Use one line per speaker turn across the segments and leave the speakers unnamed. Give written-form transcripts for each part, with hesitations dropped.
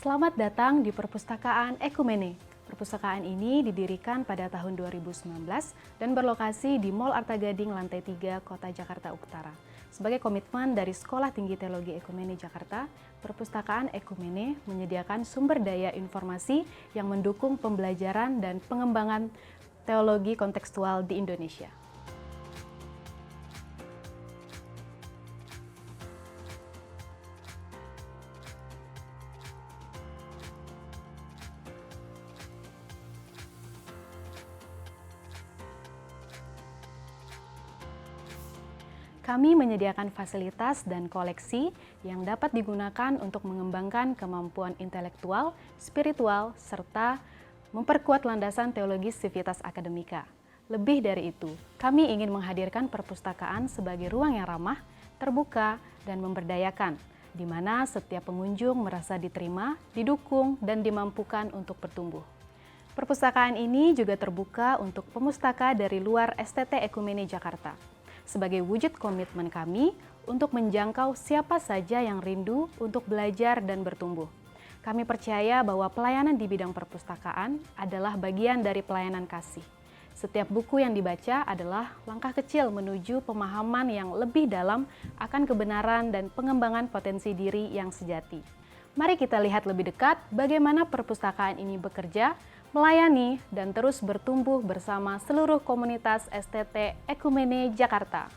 Selamat datang di Perpustakaan Ekumene. Perpustakaan ini didirikan pada tahun 2019 dan berlokasi di Mall Arta Gading lantai 3 Kota Jakarta Utara. Sebagai komitmen dari Sekolah Tinggi Teologi Ekumene Jakarta, Perpustakaan Ekumene menyediakan sumber daya informasi yang mendukung pembelajaran dan pengembangan teologi kontekstual di Indonesia. Kami menyediakan fasilitas dan koleksi yang dapat digunakan untuk mengembangkan kemampuan intelektual, spiritual, serta memperkuat landasan teologis Civitas Academica. Lebih dari itu, kami ingin menghadirkan perpustakaan sebagai ruang yang ramah, terbuka, dan memberdayakan, di mana setiap pengunjung merasa diterima, didukung, dan dimampukan untuk bertumbuh. Perpustakaan ini juga terbuka untuk pemustaka dari luar STT Ekumene Jakarta, sebagai wujud komitmen kami untuk menjangkau siapa saja yang rindu untuk belajar dan bertumbuh. Kami percaya bahwa pelayanan di bidang perpustakaan adalah bagian dari pelayanan kasih. Setiap buku yang dibaca adalah langkah kecil menuju pemahaman yang lebih dalam akan kebenaran dan pengembangan potensi diri yang sejati. Mari kita lihat lebih dekat bagaimana perpustakaan ini bekerja, melayani, dan terus bertumbuh bersama seluruh komunitas STT Ekumene Jakarta.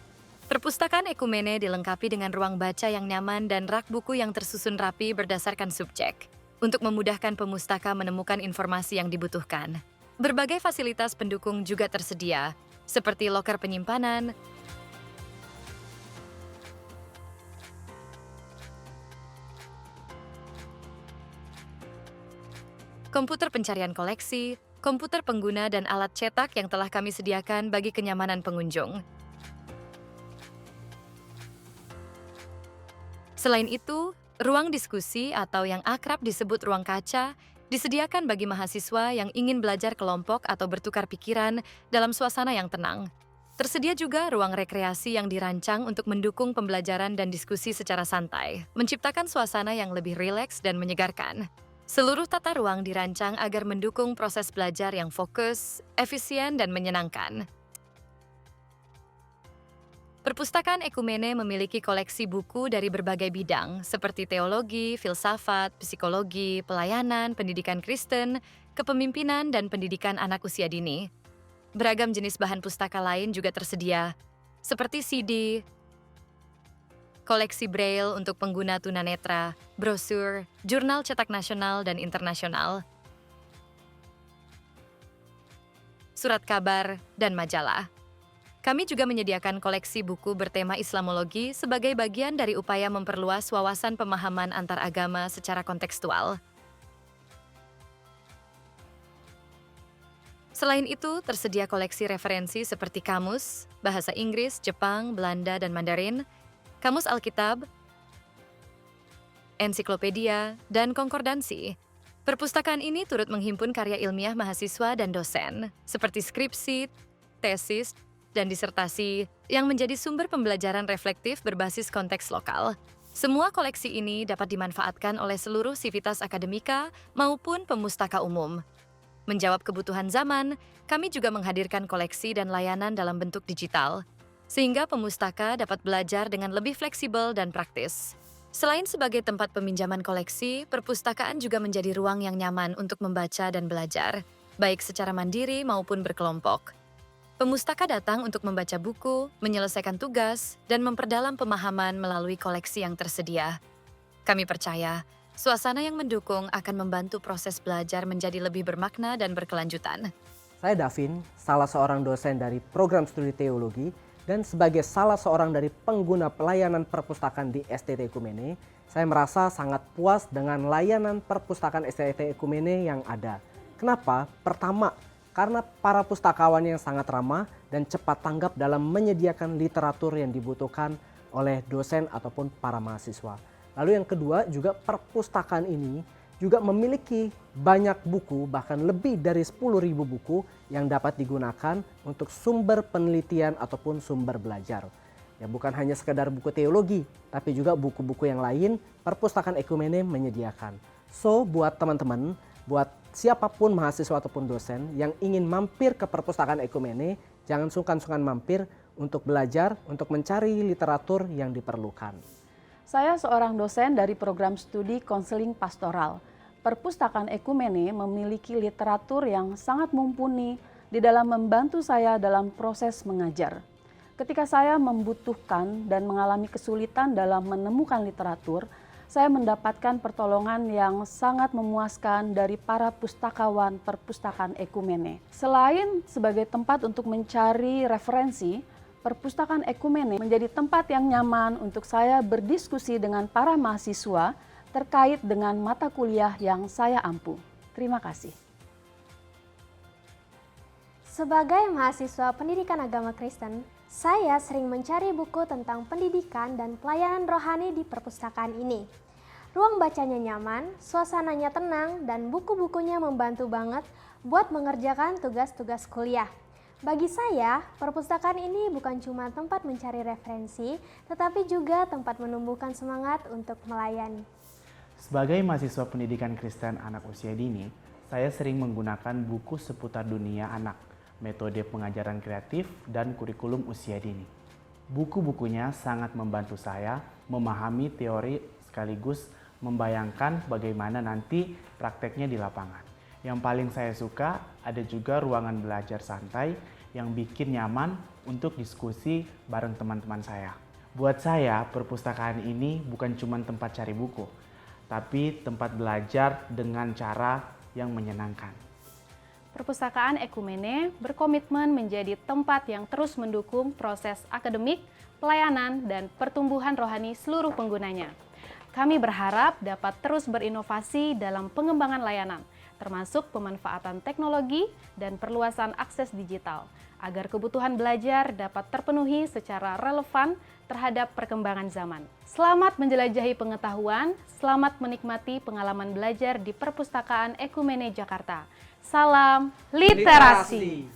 Perpustakaan Ekumene dilengkapi dengan ruang baca yang nyaman dan rak buku yang tersusun rapi berdasarkan subjek, untuk memudahkan pemustaka menemukan informasi yang dibutuhkan. Berbagai fasilitas pendukung juga tersedia, seperti loker penyimpanan, komputer pencarian koleksi, komputer pengguna, dan alat cetak yang telah kami sediakan bagi kenyamanan pengunjung. Selain itu, ruang diskusi atau yang akrab disebut ruang kaca disediakan bagi mahasiswa yang ingin belajar kelompok atau bertukar pikiran dalam suasana yang tenang. Tersedia juga ruang rekreasi yang dirancang untuk mendukung pembelajaran dan diskusi secara santai, menciptakan suasana yang lebih rileks dan menyegarkan. Seluruh tata ruang dirancang agar mendukung proses belajar yang fokus, efisien, dan menyenangkan. Perpustakaan Ekumene memiliki koleksi buku dari berbagai bidang, seperti teologi, filsafat, psikologi, pelayanan, pendidikan Kristen, kepemimpinan, dan pendidikan anak usia dini. Beragam jenis bahan pustaka lain juga tersedia, seperti CD, koleksi braille untuk pengguna tunanetra, brosur, jurnal cetak nasional dan internasional, surat kabar, dan majalah. Kami juga menyediakan koleksi buku bertema Islamologi sebagai bagian dari upaya memperluas wawasan pemahaman antar agama secara kontekstual. Selain itu, tersedia koleksi referensi seperti kamus, bahasa Inggris, Jepang, Belanda, dan Mandarin, kamus Alkitab, ensiklopedia, dan konkordansi. Perpustakaan ini turut menghimpun karya ilmiah mahasiswa dan dosen, seperti skripsi, tesis, dan disertasi yang menjadi sumber pembelajaran reflektif berbasis konteks lokal. Semua koleksi ini dapat dimanfaatkan oleh seluruh Civitas Academica maupun pemustaka umum. Menjawab kebutuhan zaman, kami juga menghadirkan koleksi dan layanan dalam bentuk digital, sehingga pemustaka dapat belajar dengan lebih fleksibel dan praktis. Selain sebagai tempat peminjaman koleksi, perpustakaan juga menjadi ruang yang nyaman untuk membaca dan belajar, baik secara mandiri maupun berkelompok. Pemustaka datang untuk membaca buku, menyelesaikan tugas, dan memperdalam pemahaman melalui koleksi yang tersedia. Kami percaya, suasana yang mendukung akan membantu proses belajar menjadi lebih bermakna dan berkelanjutan.
Saya Davin, salah seorang dosen dari program studi teologi, dan sebagai salah seorang dari pengguna pelayanan perpustakaan di STT Ekumene, saya merasa sangat puas dengan layanan perpustakaan STT Ekumene yang ada. Kenapa? Pertama, karena para pustakawan yang sangat ramah dan cepat tanggap dalam menyediakan literatur yang dibutuhkan oleh dosen ataupun para mahasiswa. Lalu yang kedua, juga perpustakaan ini juga memiliki banyak buku, bahkan lebih dari 10.000 buku yang dapat digunakan untuk sumber penelitian ataupun sumber belajar. Ya, bukan hanya sekedar buku teologi, tapi juga buku-buku yang lain perpustakaan Ekumene menyediakan. So, buat teman-teman, buat siapapun mahasiswa ataupun dosen yang ingin mampir ke perpustakaan Ekumene, jangan sungkan-sungkan mampir untuk belajar, untuk mencari literatur yang diperlukan.
Saya seorang dosen dari program studi konseling pastoral. Perpustakaan Ekumene memiliki literatur yang sangat mumpuni di dalam membantu saya dalam proses mengajar. Ketika saya membutuhkan dan mengalami kesulitan dalam menemukan literatur, saya mendapatkan pertolongan yang sangat memuaskan dari para pustakawan perpustakaan Ekumene. Selain sebagai tempat untuk mencari referensi, perpustakaan Ekumene menjadi tempat yang nyaman untuk saya berdiskusi dengan para mahasiswa terkait dengan mata kuliah yang saya ampu. Terima kasih.
Sebagai mahasiswa pendidikan agama Kristen, saya sering mencari buku tentang pendidikan dan pelayanan rohani di perpustakaan ini. Ruang bacanya nyaman, suasananya tenang, dan buku-bukunya membantu banget buat mengerjakan tugas-tugas kuliah. Bagi saya, perpustakaan ini bukan cuma tempat mencari referensi, tetapi juga tempat menumbuhkan semangat untuk melayani.
Sebagai mahasiswa pendidikan Kristen anak usia dini, saya sering menggunakan buku seputar dunia anak, metode pengajaran kreatif, dan kurikulum usia dini. Buku-bukunya sangat membantu saya memahami teori sekaligus membayangkan bagaimana nanti prakteknya di lapangan. Yang paling saya suka ada juga ruangan belajar santai yang bikin nyaman untuk diskusi bareng teman-teman saya. Buat saya, perpustakaan ini bukan cuma tempat cari buku, tapi tempat belajar dengan cara yang menyenangkan.
Perpustakaan Ekumene berkomitmen menjadi tempat yang terus mendukung proses akademik, pelayanan, dan pertumbuhan rohani seluruh penggunanya. Kami berharap dapat terus berinovasi dalam pengembangan layanan, termasuk pemanfaatan teknologi dan perluasan akses digital, agar kebutuhan belajar dapat terpenuhi secara relevan terhadap perkembangan zaman. Selamat menjelajahi pengetahuan, selamat menikmati pengalaman belajar di Perpustakaan Ekumene Jakarta. Salam literasi!